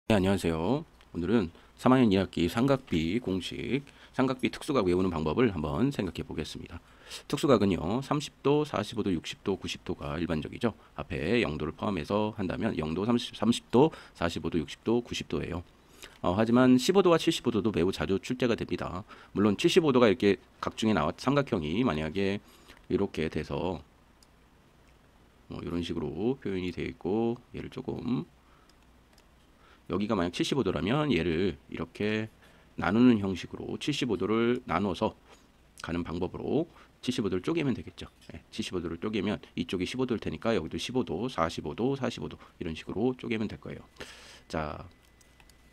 네, 안녕하세요. 오늘은 3학년 2학기 삼각비 공식, 삼각비 특수각 외우는 방법을 한번 생각해 보겠습니다. 특수각은요, 30도, 45도, 60도, 90도가 일반적이죠. 앞에 0도를 포함해서 한다면 0도, 30도, 45도, 60도, 90도예요. 하지만 15도와 75도도 매우 자주 출제가 됩니다. 물론 75도가 이렇게 각중에 삼각형이 만약에 이렇게 돼서 이런 식으로 표현이 되어 있고, 얘를 조금 여기가 만약 75도라면 얘를 이렇게 나누는 형식으로 75도를 나눠서 가는 방법으로 75도를 쪼개면 되겠죠. 75도를 쪼개면 이쪽이 15도일 테니까 여기도 15도, 45도, 45도 이런 식으로 쪼개면 될 거예요. 자,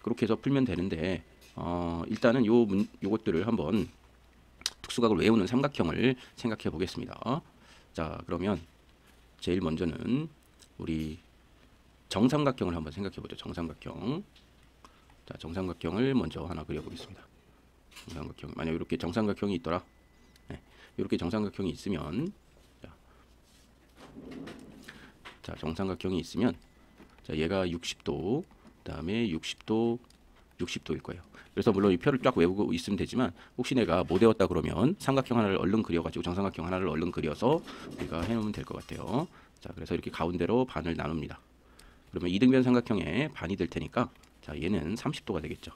그렇게 해서 풀면 되는데 일단은 요것들을 한번 특수각을 외우는 삼각형을 생각해 보겠습니다. 자, 그러면 제일 먼저는 우리 정삼각형을 한번 생각해 보죠. 정삼각형. 자, 정삼각형을 먼저 하나 그려보겠습니다. 정삼각형. 만약 이렇게 정삼각형이 있더라. 이렇게 정삼각형이 있으면, 자, 정삼각형이 있으면, 자, 얘가 60도, 그다음에 60도, 60도일 거예요. 그래서 물론 이 표를 쫙 외우고 있으면 되지만 혹시 내가 못 외웠다 그러면 삼각형 하나를 얼른 그려가지고 정삼각형 하나를 얼른 그려서 우리가 해놓으면 될 것 같아요. 자, 그래서 이렇게 가운데로 반을 나눕니다. 그러면 이등변 삼각형의 반이 될 테니까, 자, 얘는 30도가 되겠죠.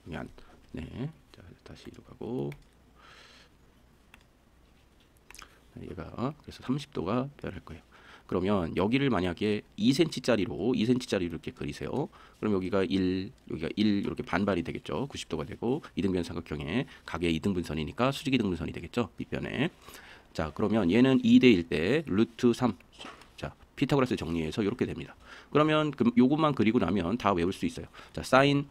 미안. 네. 자, 다시 이로 가고, 얘가 그래서 30도가 변할 거예요. 그러면 여기를 만약에 2cm짜리로 이렇게 그리세요. 그럼 여기가 1, 여기가 1 이렇게 반반이 되겠죠. 90도가 되고 이등변 삼각형의 각의 이등분선이니까 수직 이등분선이 되겠죠. 밑변에. 자, 그러면 얘는 2대 1 때 루트 3. 자, 피타고라스 정리해서 이렇게 됩니다. 그러면 요것만 그리고 나면 다 외울 수 있어요. 자, 사인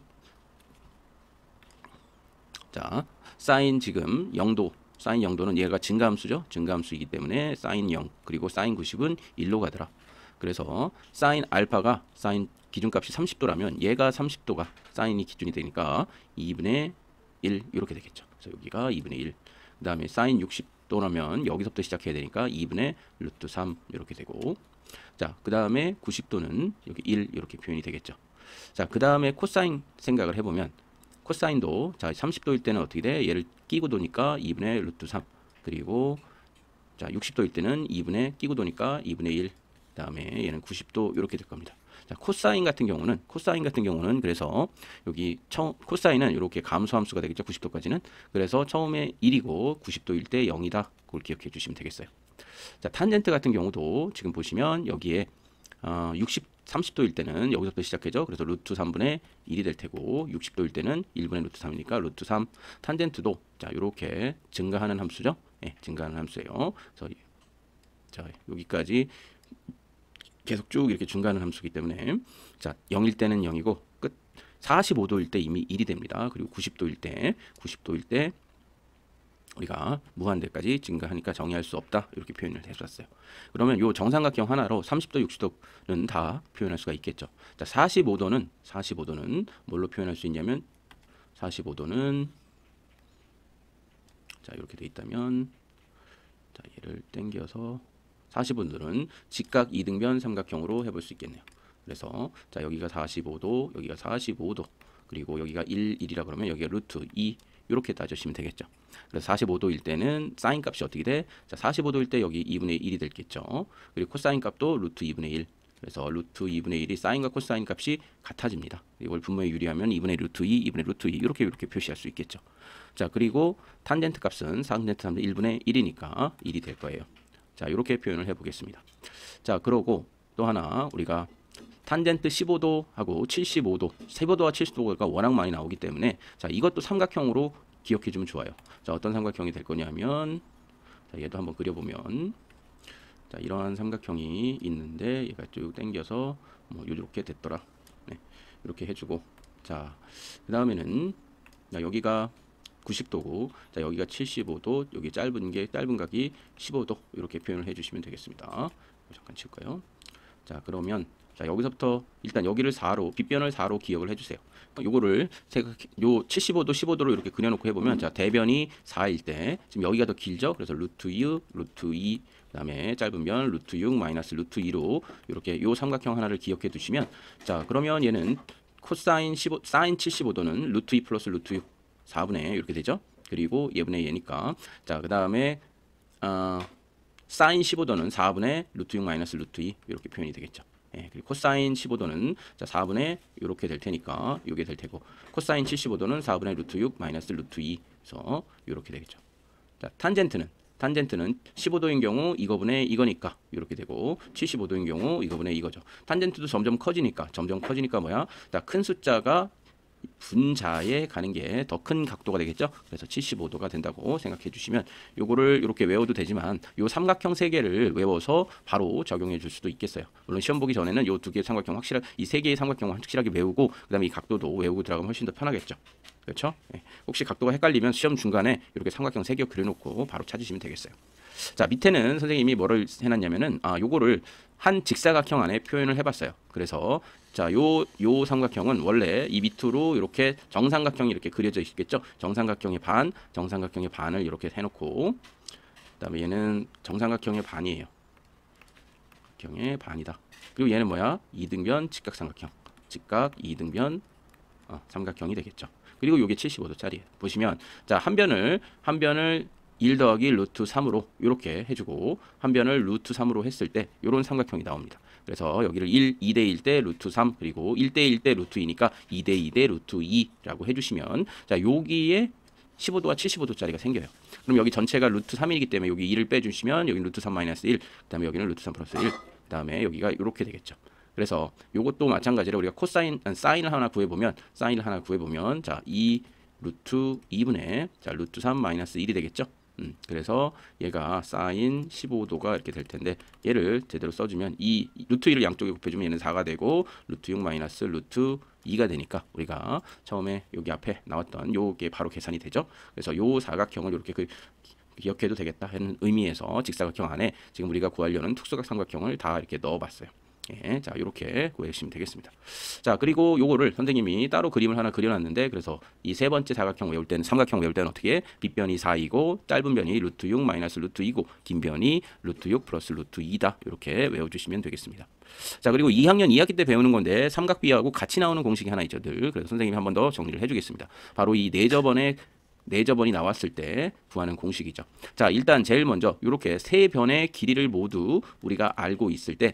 지금 0도, 사인 0도는 얘가 증가함수죠. 증가함수이기 때문에 사인 0, 그리고 사인 90은 1로 가더라. 그래서 사인 알파가 사인 기준값이 30도라면 얘가 30도가 사인이 기준이 되니까 2분의 1 이렇게 되겠죠. 그래서 여기가 2분의 1. 그 다음에 사인 60도라면 여기서부터 시작해야 되니까 2분의 루트 3 이렇게 되고, 자, 그 다음에 90도는 여기 1 이렇게 표현이 되겠죠. 자, 그 다음에 코사인 생각을 해보면 코사인도, 자, 30도일 때는 어떻게 돼? 얘를 끼고 도니까 2분의 루트 3. 그리고 자, 60도일 때는 2분의 끼고 도니까 2분의 1. 그다음에 얘는 90도 이렇게 될 겁니다. 자, 코사인 같은 경우는 그래서 여기 코사인은 이렇게 감소함수가 되겠죠. 90도까지는. 그래서 처음에 1이고 90도일 때 0이다. 그걸 기억해 주시면 되겠어요. 자, 탄젠트 같은 경우도 지금 보시면 여기에 30도일 때는 여기서부터 시작해죠. 그래서 루트 3분의 1이 될 테고 60도일 때는 1분의 루트 3이니까 루트 3. 탄젠트도 자, 이렇게 증가하는 함수죠. 증가하는 함수예요. 그래서 자, 여기까지 계속 쭉 이렇게 증가하는 함수이기 때문에, 자, 0일 때는 0이고 끝. 45도일 때 이미 1이 됩니다. 그리고 90도일 때 우리가 무한대까지 증가하니까 정의할 수 없다 이렇게 표현을 해줬어요. 그러면 이 정삼각형 하나로 30도, 60도는 다 표현할 수가 있겠죠. 자, 45도는 뭘로 표현할 수 있냐면 45도는 자, 이렇게 돼 있다면, 자, 얘를 당겨서 45도는 직각 이등변 삼각형으로 해볼 수 있겠네요. 그래서 자, 여기가 45도, 여기가 45도, 그리고 여기가 1이라 그러면 여기가 루트 2 이렇게 따져주시면 되겠죠. 그래서 45도일 때는 사인 값이 어떻게 돼? 자, 45도일 때 여기 2분의 1이 되겠죠. 그리고 코사인 값도 루트 2분의 1. 그래서 루트 2분의 1이 사인과 코사인 값이 같아집니다. 이걸 분모에 유리하면 2분의 루트 2, 2분의 루트 2 이렇게 표시할 수 있겠죠. 자, 그리고 탄젠트 값은 탄젠트 3분의 1분의 1이니까 1이 될 거예요. 자, 이렇게 표현을 해보겠습니다. 자, 그러고 또 하나 우리가 탄젠트 15도하고 75도, 15도와 70도가 워낙 많이 나오기 때문에, 자, 이것도 삼각형으로 기억해 주면 좋아요. 자, 어떤 삼각형이 될 거냐면, 자, 얘도 한번 그려보면, 자, 이러한 삼각형이 있는데 얘가 쭉 당겨서 뭐 이렇게 됐더라. 네, 이렇게 해주고, 자, 그 다음에는 여기가 90도고, 자, 여기가 75도, 여기 짧은 각이 15도 이렇게 표현을 해주시면 되겠습니다. 잠깐 칠까요? 자, 그러면 자, 여기서부터 일단 여기를 4로 빗변을 4로 기억을 해주세요. 요거를 요 75도 15도로 이렇게 그려놓고 해보면 자, 대변이 4일 때 지금 여기가 더 길죠. 그래서 루트 6, 루트 2 그다음에 짧은 변 루트 6 마이너스 루트 2로 이렇게 요 삼각형 하나를 기억해 두시면 자, 그러면 얘는 코사인 15 사인 75도는 루트 2 플러스 루트 6 4분의 이렇게 되죠. 그리고 얘분의 얘니까 자, 그다음에 사인 15도는 4분의 루트 6 마이너스 루트 2 이렇게 표현이 되겠죠. 예, 그리고 코사인 15도는 자, 4분의 이렇게 될 테니까 이게 될 테고 코사인 75도는 4분의 루트 6 마이너스 루트 2에서 이렇게 되겠죠. 자, 탄젠트는 15도인 경우 이거분의 이거니까 이렇게 되고 75도인 경우 이거분의 이거죠. 탄젠트도 점점 커지니까 뭐야? 자, 큰 숫자가 분자에 가는 게 더 큰 각도가 되겠죠. 그래서 75도가 된다고 생각해 주시면 요거를 이렇게 외워도 되지만 요 삼각형 세 개를 외워서 바로 적용해 줄 수도 있겠어요. 물론 시험 보기 전에는 요 두 개의 삼각형 확실하게 이 세 개의 삼각형을 확실하게 외우고 그다음에 이 각도도 외우고 들어가면 훨씬 더 편하겠죠. 그렇죠? 네. 혹시 각도가 헷갈리면 시험 중간에 이렇게 삼각형 세 개 그려놓고 바로 찾으시면 되겠어요. 자, 밑에는 선생님이 뭐를 해놨냐면은 요거를 한 직사각형 안에 표현을 해봤어요. 그래서 자, 요 삼각형은 원래 이 밑으로 이렇게 정삼각형이 이렇게 그려져 있겠죠. 정삼각형의 반을 이렇게 해놓고 그다음에 얘는 정삼각형의 반이에요. 정삼각형의 반이다. 그리고 얘는 뭐야? 이등변 직각삼각형, 직각 이등변 삼각형이 되겠죠. 그리고 요게 75도짜리예요. 보시면 자, 한 변을 1 더하기 루트 3으로 이렇게 해주고 한 변을 루트 3으로 했을 때 이런 삼각형이 나옵니다. 그래서 여기를 2대 1 대 루트 3 그리고 1대 1 대 루트 2니까 2대 2 대 루트 2라고 해주시면 자, 여기에 15도와 75도짜리가 생겨요. 그럼 여기 전체가 루트 3이기 때문에 여기 2를 빼주시면 여기 루트 3 마이너스 1, 그 다음에 여기는 루트 3 플러스 1, 그 다음에 여기가 이렇게 되겠죠. 그래서 요것도 마찬가지로 우리가 사인을 하나 구해보면 자, 2 루트 2분의 자, 루트 3 마이너스 1이 되겠죠. 그래서 얘가 사인 15도가 이렇게 될 텐데 얘를 제대로 써주면 이 루트 2를 양쪽에 곱해주면 얘는 4가 되고 루트 6 마이너스 루트 2가 되니까 우리가 처음에 여기 앞에 나왔던 요게 바로 계산이 되죠. 그래서 요 사각형을 이렇게 기억해도 되겠다 하는 의미에서 직사각형 안에 지금 우리가 구하려는 특수각 삼각형을 다 이렇게 넣어봤어요. 예, 자, 이렇게 구해주시면 되겠습니다. 자, 그리고 요거를 선생님이 따로 그림을 하나 그려놨는데 그래서 이 세 번째 삼각형 외울 때는 어떻게 빗변이 4이고 짧은 변이 루트 6 마이너스 루트 2고 긴 변이 루트 6 플러스 루트 2다 이렇게 외워주시면 되겠습니다. 자, 그리고 2학년 2학기 때 배우는 건데 삼각비하고 같이 나오는 공식이 하나 있죠. 늘. 그래서 선생님이 한 번 더 정리를 해주겠습니다. 바로 이 내저번이 나왔을 때 구하는 공식이죠. 자, 일단 제일 먼저 이렇게 세 변의 길이를 모두 우리가 알고 있을 때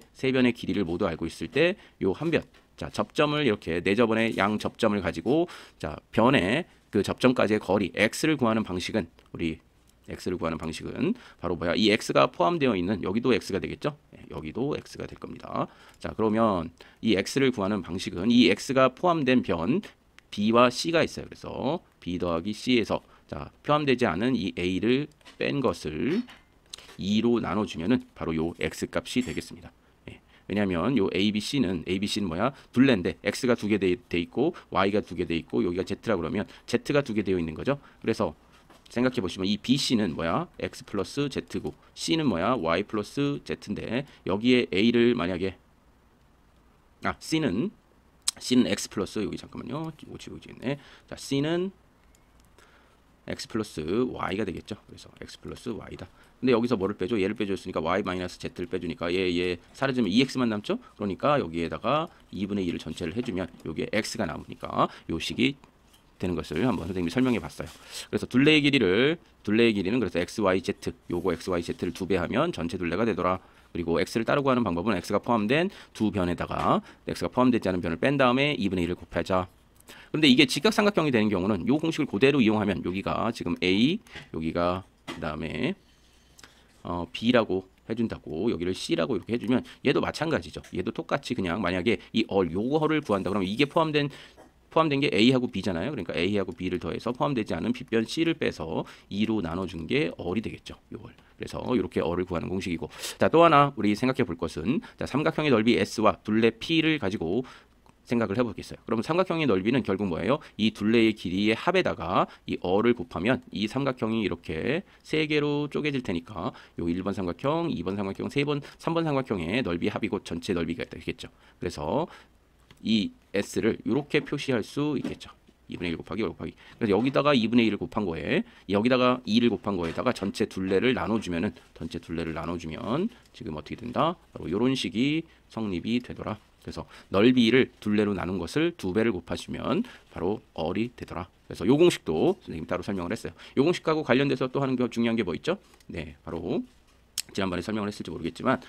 요 한 변, 자, 접점을 이렇게 내저번의 양 접점을 가지고 자, 변의 그 접점까지의 거리 x를 구하는 방식은 바로 뭐야? 이 x가 포함되어 있는 여기도 x가 되겠죠? 여기도 x가 될 겁니다. 자, 그러면 이 x를 구하는 방식은 이 x가 포함된 변 b와 c가 있어요. 그래서 b 더하기 c에서 자, 포함되지 않은 이 a를 뺀 것을 2로 나눠주면은 바로 요 x 값이 되겠습니다. 예. 왜냐하면 요 ABC는 뭐야? 둘레인데 x가 두 개 돼 있고 y가 두 개 돼 있고 여기가 z라고 그러면 z가 두 개 되어 있는 거죠. 그래서 생각해 보시면 이 BC는 뭐야? x 플러스 z고 c는 뭐야? y 플러스 z인데 여기에 a를 만약에 C는 x 플러스 여기 잠깐만요. 이거 지우겠네. 자, C는 x 플러스 y가 되겠죠. 그래서 x 플러스 y다. 근데 여기서 뭐를 빼줘? 얘를 빼줬으니까 y 마이너스 z를 빼주니까 얘 사라지면 2x만 남죠. 그러니까 여기에다가 2분의 2를 전체를 해주면 여기에 x가 남으니까 요 식이 되는 것을 한번 선생님이 설명해 봤어요. 그래서 둘레의 길이는 그래서 x, y, z 요거 x, y, z를 2배 하면 전체 둘레가 되더라. 그리고 x를 따르고 하는 방법은 x가 포함된 두 변에다가 x가 포함되지 않은 변을 뺀 다음에 2분의 1을 곱하자. 그런데 이게 직각삼각형이 되는 경우는 이 공식을 그대로 이용하면 여기가 지금 a, 여기가 그 다음에 b라고 해준다고 여기를 c라고 이렇게 해주면 얘도 마찬가지죠. 얘도 똑같이 그냥 만약에 요거를 구한다 그러면 이게 포함된 게 A하고 B잖아요. 그러니까 A하고 B를 더해서 포함되지 않은 빗변 C를 빼서 2로 나눠준 게 어이 되겠죠. 요걸. 그래서 이렇게 어를 구하는 공식이고 자, 또 하나 우리 생각해 볼 것은 자, 삼각형의 넓이 S와 둘레 P를 가지고 생각을 해보겠어요. 그럼 삼각형의 넓이는 결국 뭐예요? 이 둘레의 길이의 합에다가 이 어를 곱하면 이 삼각형이 이렇게 세 개로 쪼개질 테니까 요 1번 삼각형, 2번 삼각형, 3번 삼각형의 넓이 합이고 전체 넓이가 되겠죠. 그래서 이 S를 이렇게 표시할 수 있겠죠. 2분의 1 곱하기 1 곱하기. 그래서 여기다가 2분의 1을 곱한 거에 여기다가 2를 곱한 거에다가 전체 둘레를 나눠주면 지금 어떻게 된다? 바로 이런 식이 성립이 되더라. 그래서 넓이를 둘레로 나눈 것을 2배를 곱하시면 바로 얼이 되더라. 그래서 요 공식도 선생님 따로 설명을 했어요. 요 공식하고 관련돼서 또 하는 게 중요한 게 뭐 있죠? 네, 바로 지난번에 설명을 했을지 모르겠지만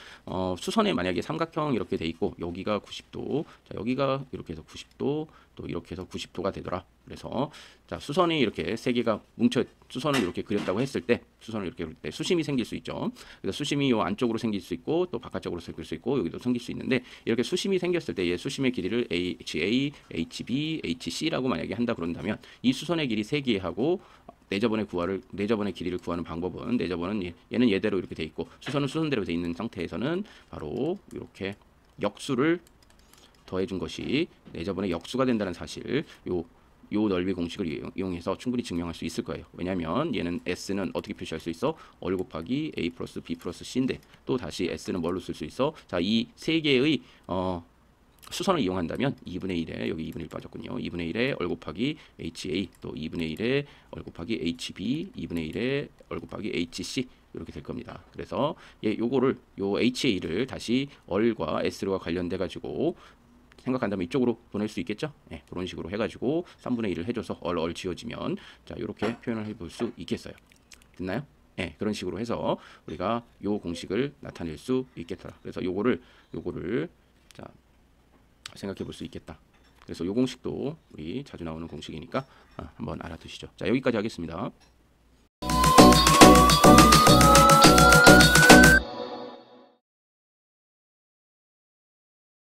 수선에 만약에 삼각형 이렇게 돼 있고 여기가 90도, 자 여기가 이렇게 해서 90도, 또 이렇게 해서 90도가 되더라. 그래서 자 수선이 이렇게 세 개가 뭉쳐 수선을 이렇게 그렸다고 했을 때 수심이 생길 수 있죠. 그래서 수심이 요 안쪽으로 생길 수 있고 또 바깥쪽으로 생길 수 있고 여기도 생길 수 있는데 이렇게 수심이 생겼을 때 얘 수심의 길이를 HA, HB, HC라고 만약에 한다 그런다면 이 수선의 길이 세 개하고 내저번의 길이를 구하는 방법은 얘는 얘대로 이렇게 돼 있고 수선은 수선대로 돼 있는 상태에서는 바로 이렇게 역수를 더해준 것이 내저번의 역수가 된다는 사실 요 넓이 공식을 이용해서 충분히 증명할 수 있을 거예요. 왜냐하면 얘는 S는 어떻게 표시할 수 있어? 얼 곱하기 A 플러스 B 플러스 C인데 또 다시 S는 뭘로 쓸 수 있어? 자, 이 세 개의 수선을 이용한다면 2분의 1에 여기 2분의 1 빠졌군요. 2분의 1에 얼 곱하기 HA 또 2분의 1에 얼 곱하기 HB 2분의 1에 얼 곱하기 HC 이렇게 될 겁니다. 그래서 요거를 요 HA를 다시 얼과 S와 관련돼 가지고 생각한다면 이쪽으로 보낼 수 있겠죠? 네, 그런 식으로 해가지고 3분의 1을 해줘서 얼 지워지면 자 이렇게 표현을 해볼 수 있겠어요. 됐나요? 네, 그런 식으로 해서 우리가 요 공식을 나타낼 수 있겠더라. 그래서 요거를 자 생각해 볼 수 있겠다. 그래서 요 공식도 우리 자주 나오는 공식이니까 한번 알아두시죠. 자 여기까지 하겠습니다.